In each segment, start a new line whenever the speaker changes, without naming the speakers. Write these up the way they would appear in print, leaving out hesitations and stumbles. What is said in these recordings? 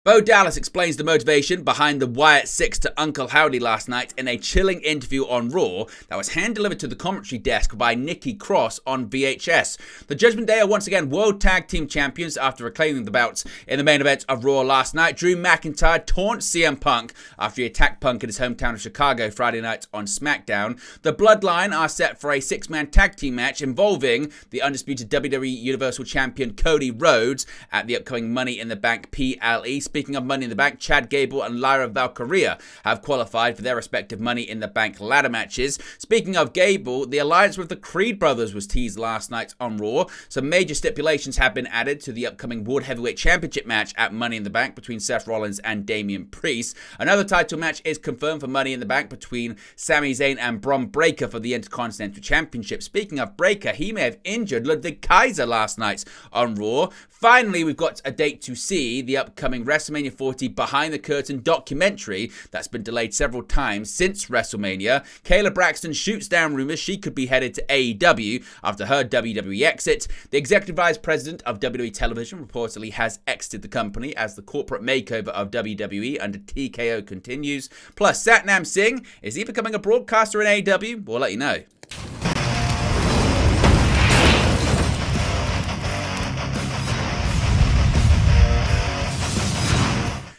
Bo Dallas explains the motivation behind the Wyatt 6 to Uncle Howdy last night in a chilling interview on Raw that was hand-delivered to the commentary desk by Nikki Cross on VHS. The Judgment Day are once again World Tag Team Champions after reclaiming the belts in the main event of Raw last night. Drew McIntyre taunts CM Punk after he attacked Punk in his hometown of Chicago Friday night on SmackDown. The Bloodline are set for a six-man tag team match involving the undisputed WWE Universal Champion Cody Rhodes at the upcoming Money in the Bank PLE. Speaking of Money in the Bank, Chad Gable and Lyra Valkyria have qualified for their respective Money in the Bank ladder matches. Speaking of Gable, the alliance with the Creed brothers was teased last night on Raw. Some major stipulations have been added to the upcoming World Heavyweight Championship match at Money in the Bank between Seth Rollins and Damian Priest. Another title match is confirmed for Money in the Bank between Sami Zayn and Bron Breakker for the Intercontinental Championship. Speaking of Breakker, he may have injured Ludwig Kaiser last night on Raw. Finally, we've got a date to see the upcoming WrestleMania 40 Behind the Curtain documentary that's been delayed several times since WrestleMania. Kayla Braxton shoots down rumors she could be headed to AEW after her WWE exit. The executive vice president of WWE Television reportedly has exited the company as the corporate makeover of WWE under TKO continues. Plus, Satam Singh, is he becoming a broadcaster in AEW? We'll let you know.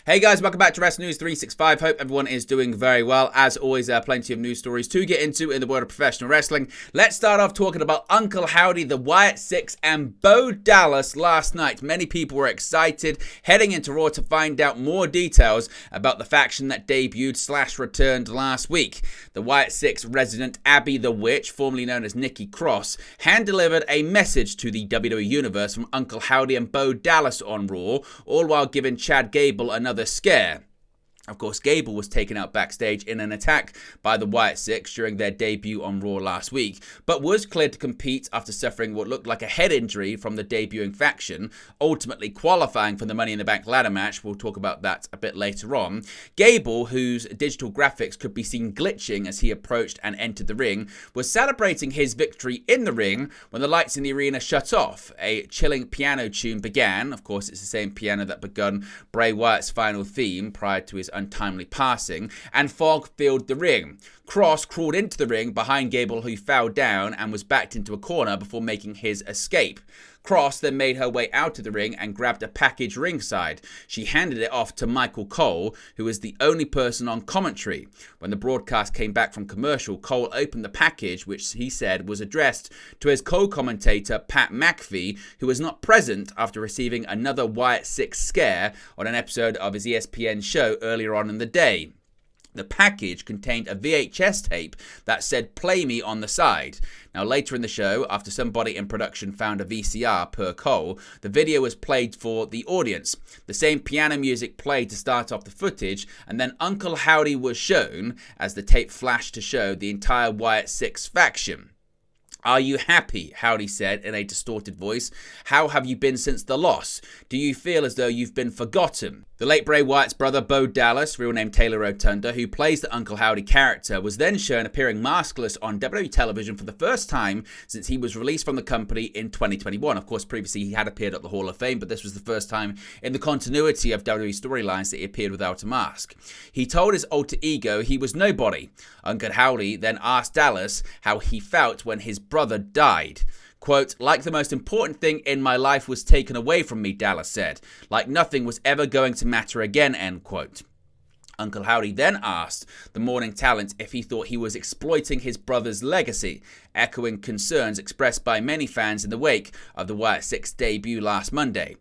Hey guys, welcome back to Wrestling News 365. Hope everyone is doing very well. As always, plenty of news stories to get into in the world of professional wrestling. Let's start off talking about Uncle Howdy, the Wyatt 6, and Bo Dallas last night. Many people were excited heading into Raw to find out more details about the faction that debuted / returned last week. The Wyatt 6 resident Abby the Witch, formerly known as Nikki Cross, hand-delivered a message to the WWE Universe from Uncle Howdy and Bo Dallas on Raw, all while giving Chad Gable another scare. Of course, Gable was taken out backstage in an attack by the Wyatt 6 during their debut on Raw last week, but was cleared to compete after suffering what looked like a head injury from the debuting faction, ultimately qualifying for the Money in the Bank ladder match. We'll talk about that a bit later on. Gable, whose digital graphics could be seen glitching as he approached and entered the ring, was celebrating his victory in the ring when the lights in the arena shut off. A chilling piano tune began. Of course, it's the same piano that begun Bray Wyatt's final theme prior to his untimely passing, and fog filled the ring. Cross crawled into the ring behind Gable, who fell down and was backed into a corner before making his escape. Cross then made her way out of the ring and grabbed a package ringside. She handed it off to Michael Cole, who was the only person on commentary. When the broadcast came back from commercial, Cole opened the package, which he said was addressed to his co-commentator Pat McAfee, who was not present after receiving another Wyatt 6 scare on an episode of his ESPN show earlier on in the day. The package contained a VHS tape that said "Play Me" on the side. Now, later in the show, after somebody in production found a VCR per Cole, the video was played for the audience. The same piano music played to start off the footage, and then Uncle Howdy was shown as the tape flashed to show the entire Wyatt 6 faction. "Are you happy?" Howdy said in a distorted voice. "How have you been since the loss? Do you feel as though you've been forgotten?" The late Bray Wyatt's brother, Bo Dallas, real name Taylor Rotunda, who plays the Uncle Howdy character, was then shown appearing maskless on WWE television for the first time since he was released from the company in 2021. Of course, previously he had appeared at the Hall of Fame, but this was the first time in the continuity of WWE storylines that he appeared without a mask. He told his alter ego he was nobody. Uncle Howdy then asked Dallas how he felt when his brother died. Quote, "Like the most important thing in my life was taken away from me," Dallas said. "Like nothing was ever going to matter again," end quote. Uncle Howdy then asked the Morning Talent if he thought he was exploiting his brother's legacy, echoing concerns expressed by many fans in the wake of the Wyatt 6 debut last Monday.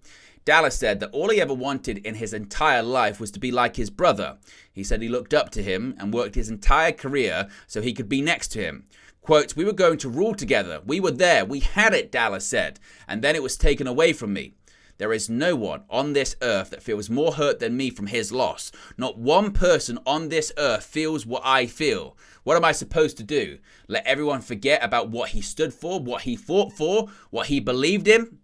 Dallas said that all he ever wanted in his entire life was to be like his brother. He said he looked up to him and worked his entire career so he could be next to him. Quote, "We were going to rule together. We were there. We had it," Dallas said. "And then it was taken away from me. There is no one on this earth that feels more hurt than me from his loss. Not one person on this earth feels what I feel. What am I supposed to do? Let everyone forget about what he stood for, what he fought for, what he believed in?"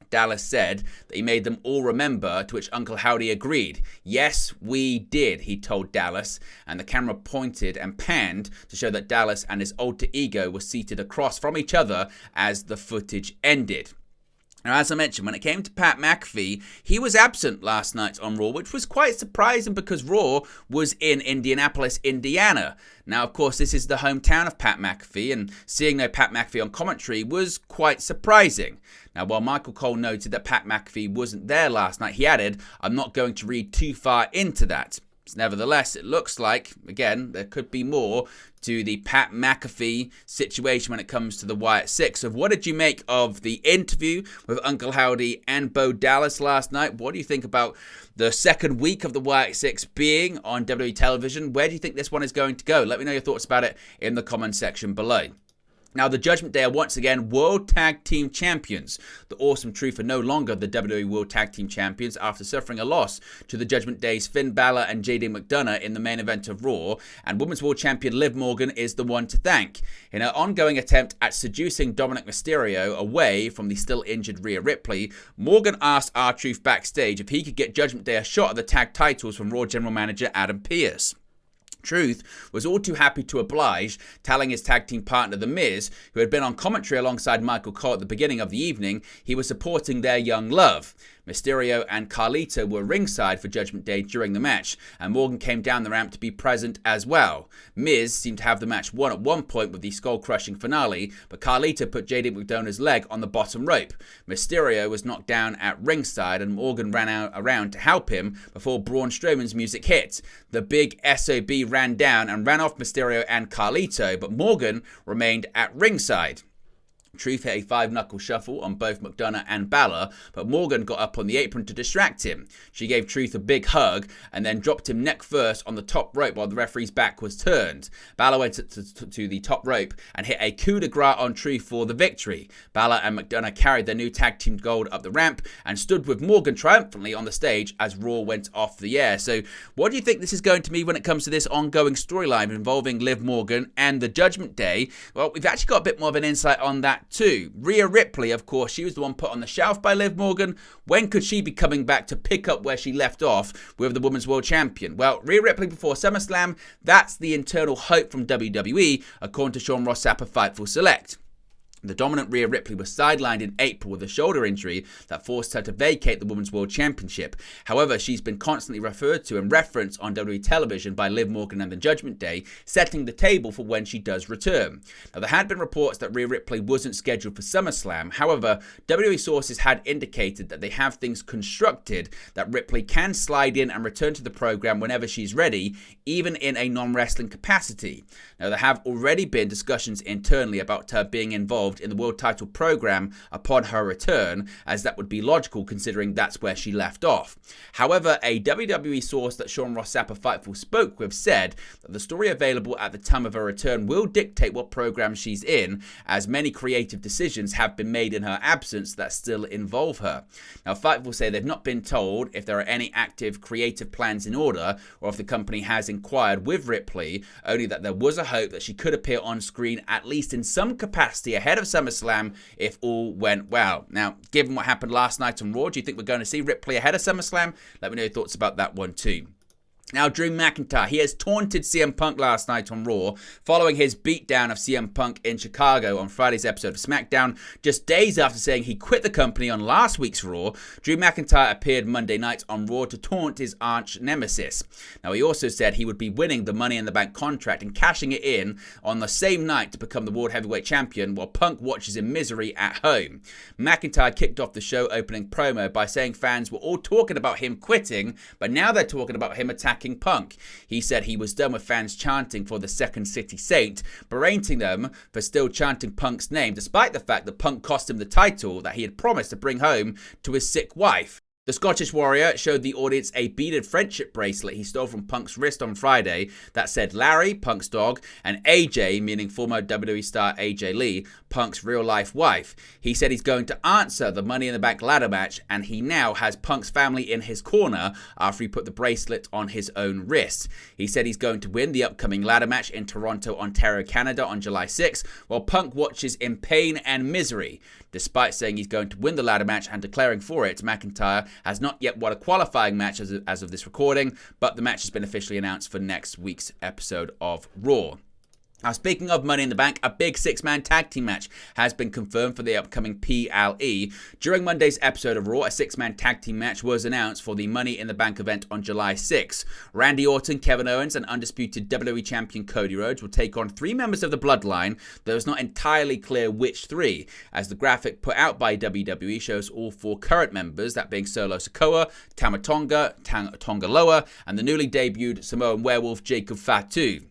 Dallas said that he made them all remember, to which Uncle Howdy agreed. "Yes, we did," he told Dallas, and the camera pointed and panned to show that Dallas and his alter ego were seated across from each other as the footage ended. Now, as I mentioned, when it came to Pat McAfee, he was absent last night on Raw, which was quite surprising because Raw was in Indianapolis, Indiana. Now, of course, this is the hometown of Pat McAfee, and seeing no Pat McAfee on commentary was quite surprising. Now, while Michael Cole noted that Pat McAfee wasn't there last night, he added, "I'm not going to read too far into that." Nevertheless, it looks like, again, there could be more to the Pat McAfee situation when it comes to the Wyatt Six. So what did you make of the interview with Uncle Howdy and Bo Dallas last night? What do you think about the second week of the Wyatt Six being on WWE television? Where do you think this one is going to go? Let me know your thoughts about it in the comment section below. Now, the Judgment Day are once again World Tag Team Champions. The Awesome Truth are no longer the WWE World Tag Team Champions after suffering a loss to the Judgment Day's Finn Balor and JD McDonough in the main event of Raw, and Women's World Champion Liv Morgan is the one to thank. In her ongoing attempt at seducing Dominic Mysterio away from the still injured Rhea Ripley, Morgan asked R-Truth backstage if he could get Judgment Day a shot at the tag titles from Raw General Manager Adam Pearce. Truth was all too happy to oblige, telling his tag team partner The Miz, who had been on commentary alongside Michael Cole at the beginning of the evening, he was supporting their young love. Mysterio and Carlito were ringside for Judgment Day during the match, and Morgan came down the ramp to be present as well. Miz seemed to have the match won at one point with the skull-crushing finale, but Carlito put JD McDonough's leg on the bottom rope. Mysterio was knocked down at ringside, and Morgan ran around to help him before Braun Strowman's music hit. The big SOB ran down and ran off Mysterio and Carlito, but Morgan remained at ringside. Truth hit a 5-knuckle shuffle on both McDonough and Balor, but Morgan got up on the apron to distract him. She gave Truth a big hug and then dropped him neck first on the top rope while the referee's back was turned. Balor went to the top rope and hit a coup de grace on Truth for the victory. Balor and McDonough carried their new tag team gold up the ramp and stood with Morgan triumphantly on the stage as Raw went off the air. So what do you think this is going to be when it comes to this ongoing storyline involving Liv Morgan and the Judgment Day? Well, we've actually got a bit more of an insight on that too. Rhea Ripley, of course, she was the one put on the shelf by Liv Morgan. When could she be coming back to pick up where she left off with the Women's World Champion? Well, Rhea Ripley before SummerSlam, that's the internal hope from WWE, according to Sean Ross Sapp of Fightful Select. The dominant Rhea Ripley was sidelined in April with a shoulder injury that forced her to vacate the Women's World Championship. However, she's been constantly referred to and referenced on WWE television by Liv Morgan and the Judgment Day, setting the table for when she does return. Now, there had been reports that Rhea Ripley wasn't scheduled for SummerSlam. However, WWE sources had indicated that they have things constructed that Ripley can slide in and return to the program whenever she's ready, even in a non-wrestling capacity. Now, there have already been discussions internally about her being involved in the world title program upon her return, as that would be logical considering that's where she left off. However, a WWE source that Sean Ross Sapp of Fightful spoke with said that the story available at the time of her return will dictate what program she's in, as many creative decisions have been made in her absence that still involve her. Now, Fightful say they've not been told if there are any active creative plans in order or if the company has inquired with Ripley, only that there was a hope that she could appear on screen at least in some capacity ahead of SummerSlam if all went well. Now, given what happened last night on Raw, do you think we're going to see Ripley ahead of SummerSlam? Let me know your thoughts about that one too. Now, Drew McIntyre, he has taunted CM Punk last night on Raw, following his beatdown of CM Punk in Chicago on Friday's episode of SmackDown. Just days after saying he quit the company on last week's Raw, Drew McIntyre appeared Monday night on Raw to taunt his arch nemesis. Now, he also said he would be winning the Money in the Bank contract and cashing it in on the same night to become the World Heavyweight Champion, while Punk watches in misery at home. McIntyre kicked off the show opening promo by saying fans were all talking about him quitting, but now they're talking about him attacking Punk. He said he was done with fans chanting for the Second City Saint, berating them for still chanting Punk's name, despite the fact that Punk cost him the title that he had promised to bring home to his sick wife. The Scottish Warrior showed the audience a beaded friendship bracelet he stole from Punk's wrist on Friday that said Larry, Punk's dog, and AJ, meaning former WWE star AJ Lee, Punk's real-life wife. He said he's going to answer the Money in the Bank ladder match, and he now has Punk's family in his corner after he put the bracelet on his own wrist. He said he's going to win the upcoming ladder match in Toronto, Ontario, Canada on July 6, while Punk watches in pain and misery. Despite saying he's going to win the ladder match and declaring for it, McIntyre has not yet won a qualifying match as of this recording, but the match has been officially announced for next week's episode of Raw. Now, speaking of Money in the Bank, a big six-man tag team match has been confirmed for the upcoming PLE. During Monday's episode of Raw, a six-man tag team match was announced for the Money in the Bank event on July 6. Randy Orton, Kevin Owens, and undisputed WWE Champion Cody Rhodes will take on three members of the Bloodline, though it's not entirely clear which three, as the graphic put out by WWE shows all four current members, that being Solo Sikoa, Tama Tonga, Tonga Loa, and the newly debuted Samoan werewolf Jacob Fatu.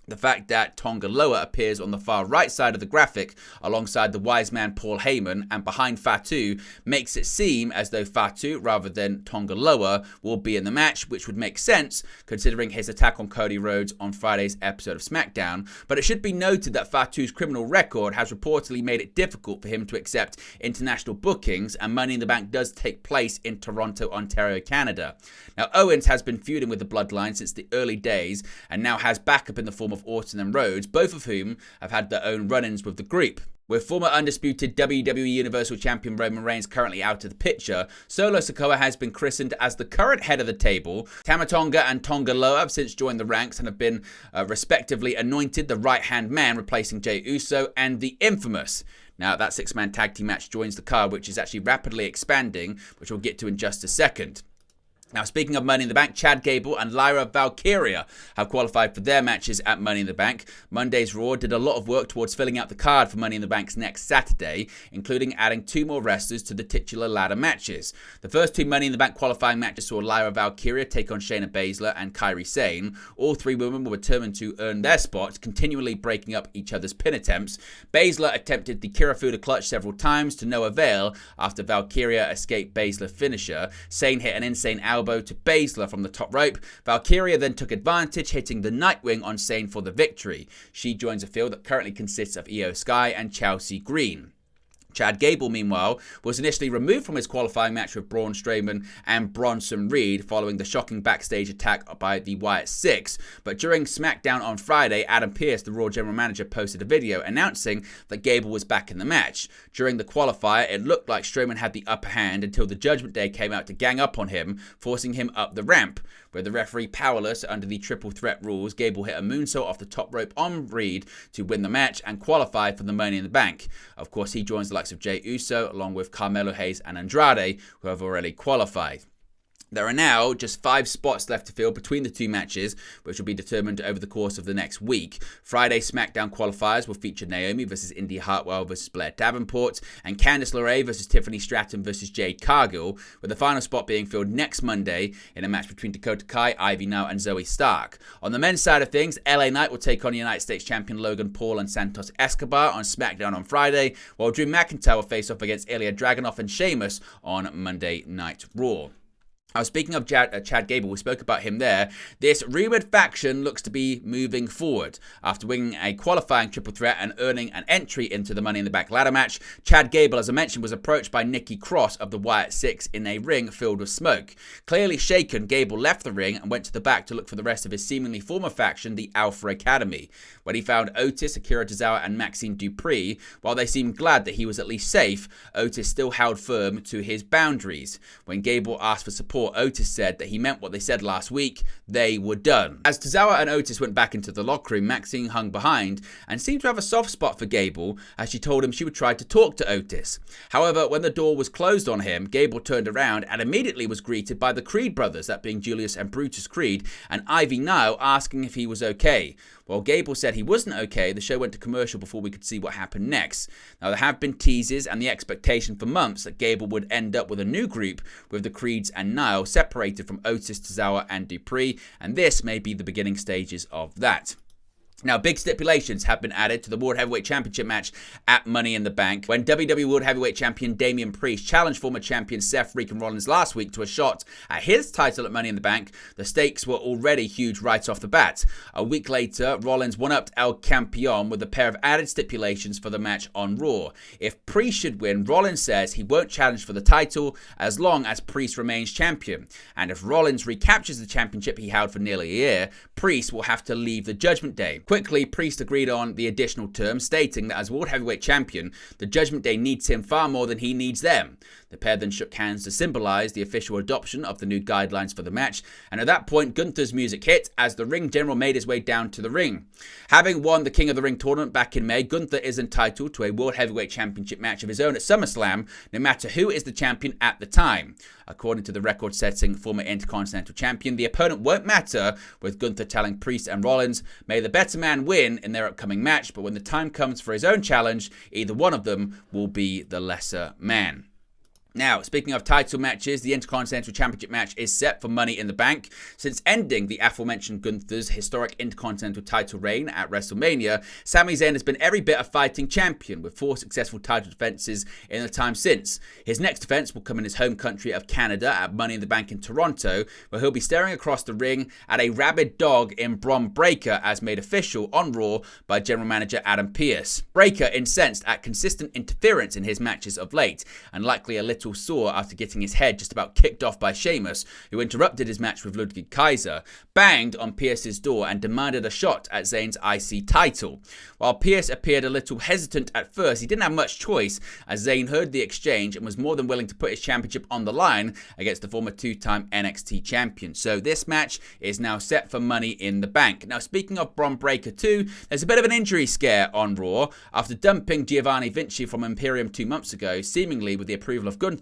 The fact that Tonga Loa appears on the far right side of the graphic alongside the wise man Paul Heyman and behind Fatu makes it seem as though Fatu, rather than Tonga Loa, will be in the match, which would make sense considering his attack on Cody Rhodes on Friday's episode of SmackDown. But it should be noted that Fatu's criminal record has reportedly made it difficult for him to accept international bookings, and Money in the Bank does take place in Toronto, Ontario, Canada. Now, Owens has been feuding with the Bloodline since the early days and now has backup in the form of Orton and Rhodes, both of whom have had their own run-ins with the group. With former undisputed WWE Universal Champion Roman Reigns currently out of the picture, Solo Sikoa has been christened as the current head of the table. Tama Tonga and Tonga Loa have since joined the ranks and have been respectively anointed the right-hand man, replacing Jey Uso, and the infamous. Now, that six-man tag team match joins the card, which is actually rapidly expanding, which we'll get to in just a second. Now, speaking of Money in the Bank, Chad Gable and Lyra Valkyria have qualified for their matches at Money in the Bank. Monday's Raw did a lot of work towards filling out the card for Money in the Bank's next Saturday, including adding two more wrestlers to the titular ladder matches. The first two Money in the Bank qualifying matches saw Lyra Valkyria take on Shayna Baszler and Kairi Sane. All three women were determined to earn their spots, continually breaking up each other's pin attempts. Baszler attempted the Kirifuda clutch several times to no avail after Valkyria escaped Baszler's finisher. Sane hit an insane elbow to Baszler from the top rope. Valkyria then took advantage, hitting the Nightwing on Sane for the victory. She joins a field that currently consists of Io Sky and Chelsea Green. Chad Gable, meanwhile, was initially removed from his qualifying match with Braun Strowman and Bronson Reed following the shocking backstage attack by the Wyatt Six. But during SmackDown on Friday, Adam Pearce, the Raw general manager, posted a video announcing that Gable was back in the match. During the qualifier, it looked like Strowman had the upper hand until the Judgment Day came out to gang up on him, forcing him up the ramp. With the referee powerless under the triple threat rules, Gable hit a moonsault off the top rope on Reed to win the match and qualify for the Money in the Bank. Of course, he joins the likes of Jey Uso along with Carmelo Hayes and Andrade, who have already qualified. There are now just 5 spots left to fill between the two matches, which will be determined over the course of the next week. Friday's SmackDown qualifiers will feature Naomi versus Indy Hartwell versus Blair Davenport, and Candice LeRae versus Tiffany Stratton versus Jade Cargill, with the final spot being filled next Monday in a match between Dakota Kai, Ivy Nile, and Zoe Stark. On the men's side of things, LA Knight will take on United States champion Logan Paul and Santos Escobar on SmackDown on Friday, while Drew McIntyre will face off against Ilya Dragunov and Sheamus on Monday Night Raw. Speaking of Chad Gable, we spoke about him there. This rumoured faction looks to be moving forward. After winning a qualifying triple threat and earning an entry into the Money in the Bank ladder match, Chad Gable, as I mentioned, was approached by Nikki Cross of the Wyatt Six in a ring filled with smoke. Clearly shaken, Gable left the ring and went to the back to look for the rest of his seemingly former faction, the Alpha Academy. When he found Otis, Akira Tozawa, and Maxine Dupree, while they seemed glad that he was at least safe, Otis still held firm to his boundaries. When Gable asked for support, Otis said that he meant what they said last week: they were done. As Tozawa and Otis went back into the locker room, Maxine hung behind and seemed to have a soft spot for Gable, as she told him she would try to talk to Otis. However, when the door was closed on him, Gable turned around and immediately was greeted by the Creed brothers, that being Julius and Brutus Creed, and Ivy Nile, asking if he was okay. While Gable said he wasn't okay, the show went to commercial before we could see what happened next. Now, there have been teases and the expectation for months that Gable would end up with a new group with the Creeds and Nile separated from Otis, Tozawa, and Dupree, and this may be the beginning stages of that. Now, big stipulations have been added to the World Heavyweight Championship match at Money in the Bank. When WWE World Heavyweight Champion Damian Priest challenged former champion Seth "Freakin' Rollins last week to a shot at his title at Money in the Bank, the stakes were already huge right off the bat. A week later, Rollins one-upped El Campeon with a pair of added stipulations for the match on Raw. If Priest should win, Rollins says he won't challenge for the title as long as Priest remains champion. And if Rollins recaptures the championship he held for nearly a year, Priest will have to leave the Judgment Day. Quickly, Priest agreed on the additional terms, stating that as World Heavyweight Champion, the Judgment Day needs him far more than he needs them. The pair then shook hands to symbolise the official adoption of the new guidelines for the match, and at that point, Gunther's music hit as the ring general made his way down to the ring. Having won the King of the Ring tournament back in May, Gunther is entitled to a World Heavyweight Championship match of his own at SummerSlam, no matter who is the champion at the time. According to the record-setting former Intercontinental Champion, the opponent won't matter, with Gunther telling Priest and Rollins, may the better man win in their upcoming match, but when the time comes for his own challenge, either one of them will be the lesser man. Now, speaking of title matches, the Intercontinental Championship match is set for Money in the Bank. Since ending the aforementioned Gunther's historic Intercontinental title reign at WrestleMania, Sami Zayn has been every bit a fighting champion, with 4 successful title defenses in the time since. His next defense will come in his home country of Canada at Money in the Bank in Toronto, where he'll be staring across the ring at a rabid dog in Bron Breakker, as made official on Raw by General Manager Adam Pearce. Breakker incensed at consistent interference in his matches of late, and likely a little sore after getting his head just about kicked off by Sheamus, who interrupted his match with Ludwig Kaiser, banged on Pearce's door and demanded a shot at Zayn's IC title. While Pearce appeared a little hesitant at first, he didn't have much choice as Zayn heard the exchange and was more than willing to put his championship on the line against the former 2-time NXT champion. So this match is now set for Money in the Bank. Now, speaking of Bron Breakker too, there's a bit of an injury scare on Raw. After dumping Giovanni Vinci from Imperium 2 months ago, seemingly with the approval of Gunther,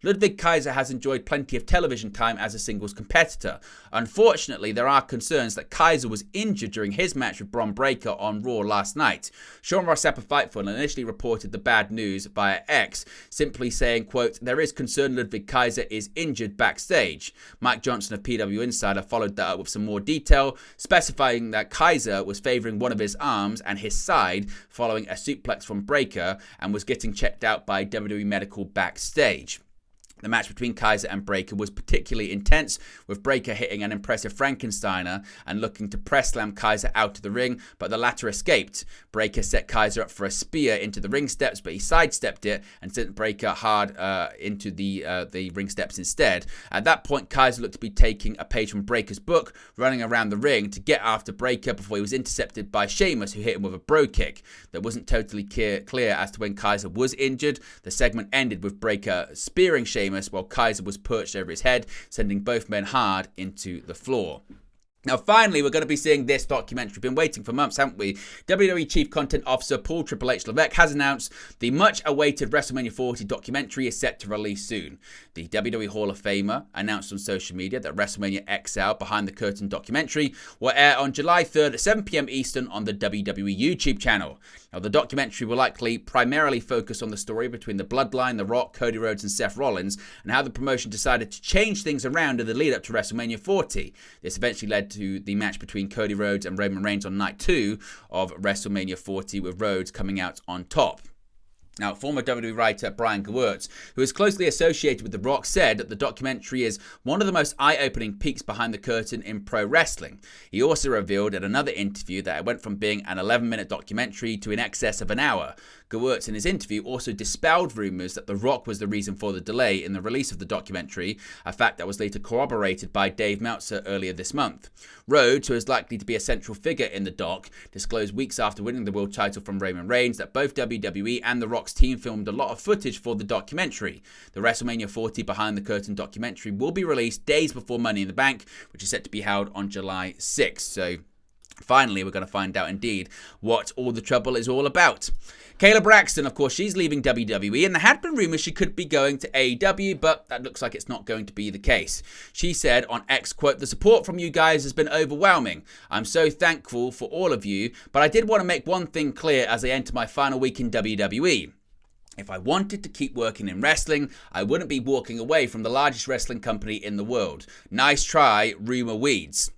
Ludwig Kaiser has enjoyed plenty of television time as a singles competitor. Unfortunately, there are concerns that Kaiser was injured during his match with Bron Breakker on Raw last night. Sean Ross Sapp of Fightful initially reported the bad news via X, simply saying, quote, there is concern Ludwig Kaiser is injured backstage. Mike Johnson of PW Insider followed that up with some more detail, specifying that Kaiser was favouring one of his arms and his side following a suplex from Breakker and was getting checked out by WWE Medical backstage. The match between Kaiser and Breakker was particularly intense, with Breakker hitting an impressive Frankensteiner and looking to press slam Kaiser out of the ring, but the latter escaped. Breakker set Kaiser up for a spear into the ring steps, but he sidestepped it and sent Breakker hard into the ring steps instead. At that point, Kaiser looked to be taking a page from Breakker's book, running around the ring to get after Breakker before he was intercepted by Sheamus, who hit him with a bro kick. That wasn't totally clear as to when Kaiser was injured. The segment ended with Breakker spearing Sheamus, while Kaiser was perched over his head, sending both men hard into the floor. Now, finally, we're going to be seeing this documentary. We've been waiting for months, haven't we? WWE Chief Content Officer Paul Triple H Levesque has announced the much-awaited WrestleMania 40 documentary is set to release soon. The WWE Hall of Famer announced on social media that WrestleMania XL Behind the Curtain documentary will air on July 3rd at 7 p.m. Eastern on the WWE YouTube channel. Now, the documentary will likely primarily focus on the story between the Bloodline, The Rock, Cody Rhodes and Seth Rollins, and how the promotion decided to change things around in the lead-up to WrestleMania 40. This eventually led to the match between Cody Rhodes and Roman Reigns on night 2 of WrestleMania 40, with Rhodes coming out on top. Now, former WWE writer Brian Gewirtz, who is closely associated with The Rock, said that the documentary is one of the most eye-opening peeks behind the curtain in pro wrestling. He also revealed in another interview that it went from being an 11-minute documentary to in excess of an hour. Gewirtz in his interview also dispelled rumours that The Rock was the reason for the delay in the release of the documentary, a fact that was later corroborated by Dave Meltzer earlier this month. Rhodes, who is likely to be a central figure in the doc, disclosed weeks after winning the world title from Roman Reigns that both WWE and The Rock's team filmed a lot of footage for the documentary. The WrestleMania 40 Behind the Curtain documentary will be released days before Money in the Bank, which is set to be held on July 6th. So finally, we're going to find out indeed what all the trouble is all about. Kayla Braxton, of course, she's leaving WWE, and there had been rumours she could be going to AEW, but that looks like it's not going to be the case. She said on X, quote, the support from you guys has been overwhelming. I'm so thankful for all of you, but I did want to make one thing clear as I enter my final week in WWE. If I wanted to keep working in wrestling, I wouldn't be walking away from the largest wrestling company in the world. Nice try, Rumor Weeds.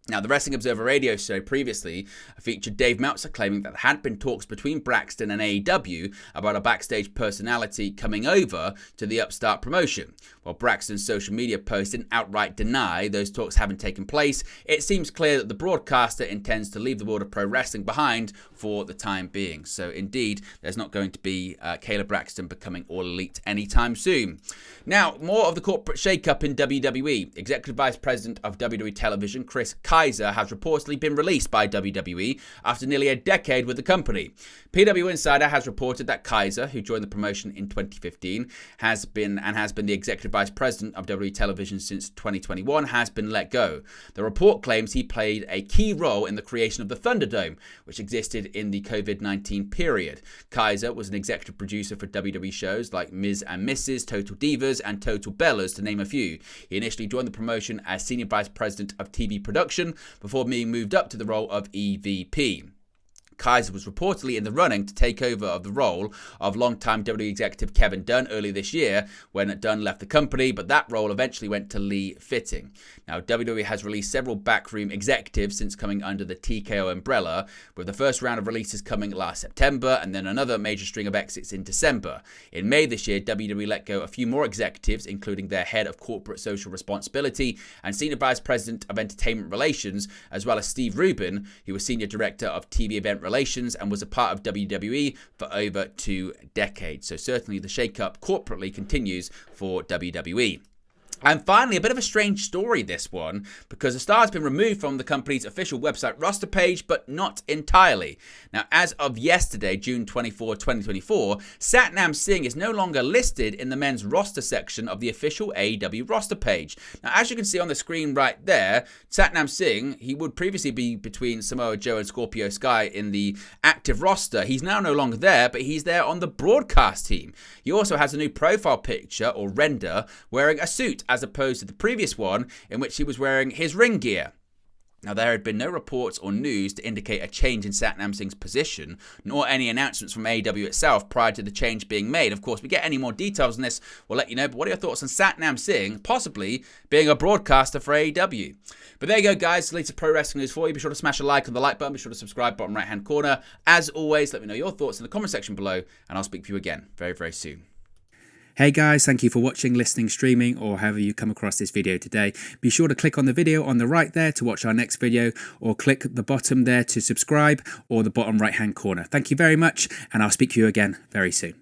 Now, the Wrestling Observer radio show previously featured Dave Meltzer claiming that there had been talks between Braxton and AEW about a backstage personality coming over to the upstart promotion. While Braxton's social media post didn't outright deny those talks haven't taken place, it seems clear that the broadcaster intends to leave the world of pro wrestling behind for the time being. So, indeed, there's not going to be Kayla Braxton becoming All Elite anytime soon. Now, more of the corporate shake-up in WWE. Executive Vice President of WWE Television, Chris Kaiser, Kaiser has reportedly been released by WWE after nearly a decade with the company. PW Insider has reported that Kaiser, who joined the promotion in 2015, has been the executive vice president of WWE Television since 2021, has been let go. The report claims he played a key role in the creation of the Thunderdome, which existed in the COVID-19 period. Kaiser was an executive producer for WWE shows like Ms. and Mrs., Total Divas, and Total Bellas, to name a few. He initially joined the promotion as senior vice president of TV production before being moved up to the role of EVP. Kaiser was reportedly in the running to take over of the role of longtime WWE executive Kevin Dunn earlier this year when Dunn left the company, but that role eventually went to Lee Fitting. Now, WWE has released several backroom executives since coming under the TKO umbrella, with the first round of releases coming last September and then another major string of exits in December. In May this year, WWE let go a few more executives, including their head of corporate social responsibility and senior vice president of entertainment relations, as well as Steve Rubin, who was senior director of TV event relations and was a part of WWE for over 2 decades. So certainly the shake-up corporately continues for WWE. And finally, a bit of a strange story, this one, because the star has been removed from the company's official website roster page, but not entirely. Now, as of yesterday, June 24, 2024, Satam Singh is no longer listed in the men's roster section of the official AEW roster page. Now, as you can see on the screen right there, Satam Singh, he would previously be between Samoa Joe and Scorpio Sky in the active roster. He's now no longer there, but he's there on the broadcast team. He also has a new profile picture, or render, wearing a suit, as opposed to the previous one in which he was wearing his ring gear. Now, there had been no reports or news to indicate a change in Satam Singh's position, nor any announcements from AEW itself prior to the change being made. Of course, if we get any more details on this, we'll let you know. But what are your thoughts on Satam Singh possibly being a broadcaster for AEW? But there you go, guys. The latest pro wrestling news for you. Be sure to smash a like on the like button. Be sure to subscribe, bottom right-hand corner. As always, let me know your thoughts in the comment section below, and I'll speak to you again very, very soon.
Hey guys, thank you for watching, listening, streaming, or however you come across this video today. Be sure to click on the video on the right there to watch our next video, or click the bottom there to subscribe, or the bottom right hand corner. Thank you very much, and I'll speak to you again very soon.